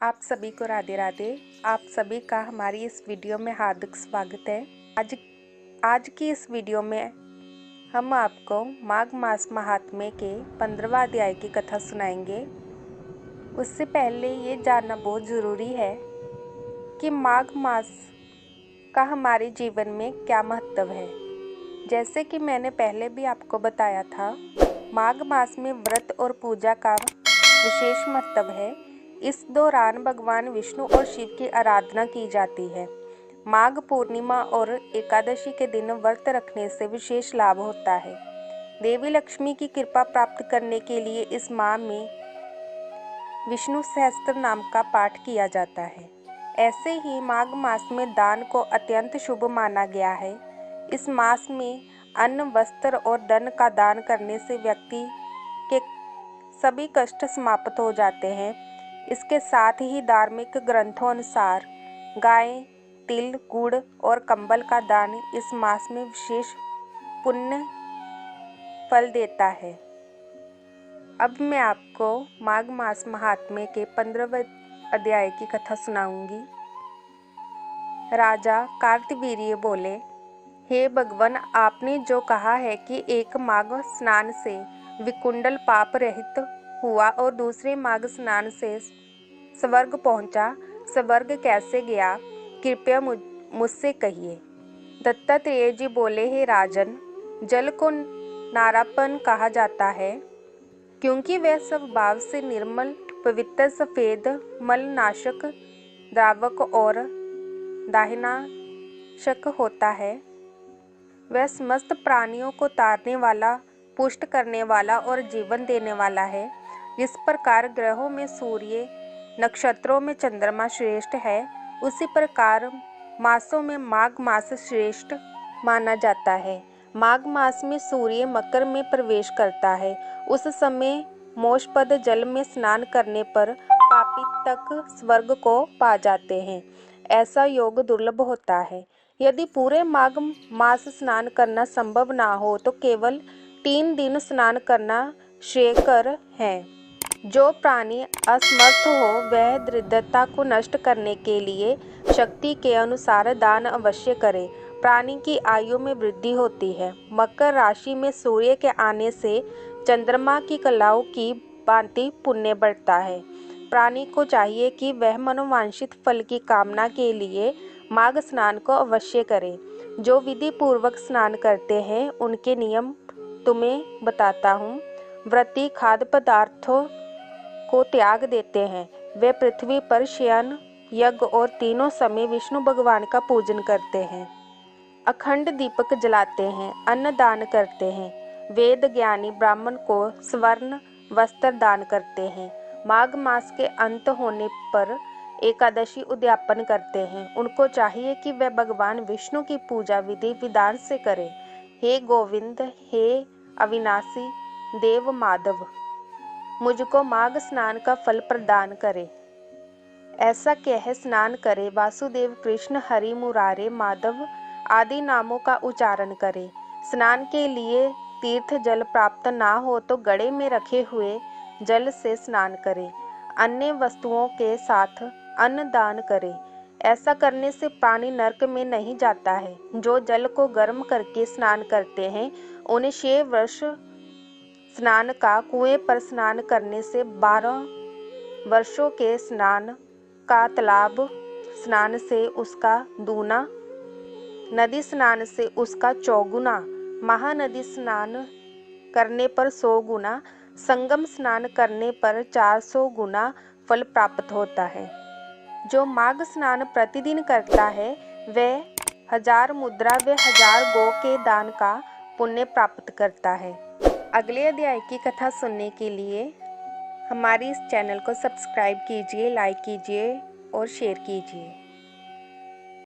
आप सभी को राधे राधे। आप सभी का हमारी इस वीडियो में हार्दिक स्वागत है। आज की इस वीडियो में हम आपको माघ मास महात्म्य के 15वां अध्याय की कथा सुनाएंगे। उससे पहले ये जानना बहुत ज़रूरी है कि माघ मास का हमारे जीवन में क्या महत्व है। जैसे कि मैंने पहले भी आपको बताया था, माघ मास में व्रत और पूजा का विशेष महत्व है। इस दौरान भगवान विष्णु और शिव की आराधना की जाती है। माघ पूर्णिमा और एकादशी के दिन व्रत रखने से विशेष लाभ होता है। देवी लक्ष्मी की कृपा प्राप्त करने के लिए इस माह में विष्णु सहस्त्र नाम का पाठ किया जाता है। ऐसे ही माघ मास में दान को अत्यंत शुभ माना गया है। इस मास में अन्न, वस्त्र और धन का दान करने से व्यक्ति के सभी कष्ट समाप्त हो जाते हैं। इसके साथ ही धार्मिक ग्रंथों अनुसार गाय, तिल, गुड़ और कंबल का दान इस मास में विशेष पुण्य फल देता है। अब मैं आपको माघ मास महात्म्य के 15वें अध्याय की कथा सुनाऊंगी। राजा कार्तवीर्य बोले, हे भगवान, आपने जो कहा है कि एक माघ स्नान से विकुंडल पाप रहित हुआ और दूसरे माघ स्नान से स्वर्ग पहुंचा, स्वर्ग कैसे गया, कृपया मुझसे कहिए। दत्तात्रेय जी बोले, हे राजन, जल को नारापन कहा जाता है क्योंकि वह स्वभाव से निर्मल, पवित्र, सफेद, मलनाशक, द्रावक और दाहिनाशक होता है। वह समस्त प्राणियों को तारने वाला, पुष्ट करने वाला और जीवन देने वाला है। जिस प्रकार ग्रहों में सूर्य, नक्षत्रों में चंद्रमा श्रेष्ठ है, उसी प्रकार मासों में माघ मास श्रेष्ठ माना जाता है। माघ मास में सूर्य मकर में प्रवेश करता है। उस समय मोक्षपद जल में स्नान करने पर पापी तक स्वर्ग को पा जाते हैं। ऐसा योग दुर्लभ होता है। यदि पूरे माघ मास स्नान करना संभव ना हो तो केवल 3 दिन स्नान करना श्रेयस्कर है। जो प्राणी असमर्थ हो वह दरिद्रता को नष्ट करने के लिए शक्ति के अनुसार दान अवश्य करे। प्राणी की आयु में वृद्धि होती है। मकर राशि में सूर्य के आने से चंद्रमा की कलाओं की भांति पुण्य बढ़ता है। प्राणी को चाहिए कि वह मनोवांछित फल की कामना के लिए माघ स्नान को अवश्य करे। जो विधि पूर्वक स्नान करते हैं उनके नियम तुम्हें बताता हूँ। व्रती खाद्य पदार्थों को त्याग देते हैं। वे पृथ्वी पर शयन, यज्ञ और तीनों समय विष्णु भगवान का पूजन करते हैं। अखंड दीपक जलाते हैं, अन्न दान करते हैं। वेद ज्ञानी ब्राह्मण को स्वर्ण वस्त्र दान करते हैं। माघ मास के अंत होने पर एकादशी उद्यापन करते हैं। उनको चाहिए कि वे भगवान विष्णु की पूजा विधि विधान से करें। हे गोविंद, हे अविनाशी देव माधव, मुझको माघ स्नान का फल प्रदान करे। ऐसा कह स्नान करे। वासुदेव, कृष्ण, हरि, मुरारे, माधव आदि नामों का उच्चारण करे। स्नान के लिए तीर्थ जल प्राप्त ना हो तो घड़े में रखे हुए जल से स्नान करे। अन्य वस्तुओं के साथ अन्न दान करे। ऐसा करने से प्राणी नरक में नहीं जाता है। जो जल को गर्म करके स्नान करते हैं उन्हें 6 वर्ष स्नान का, कुएं पर स्नान करने से 12 वर्षों के स्नान का, तालाब स्नान से उसका दूना, नदी स्नान से उसका 4 गुना, महानदी स्नान करने पर 100 गुना, संगम स्नान करने पर 400 गुना फल प्राप्त होता है। जो माघ स्नान प्रतिदिन करता है वह 1000 मुद्रा व 1000 गौ के दान का पुण्य प्राप्त करता है। अगले अध्याय की कथा सुनने के लिए हमारी इस चैनल को सब्सक्राइब कीजिए, लाइक कीजिए और शेयर कीजिए।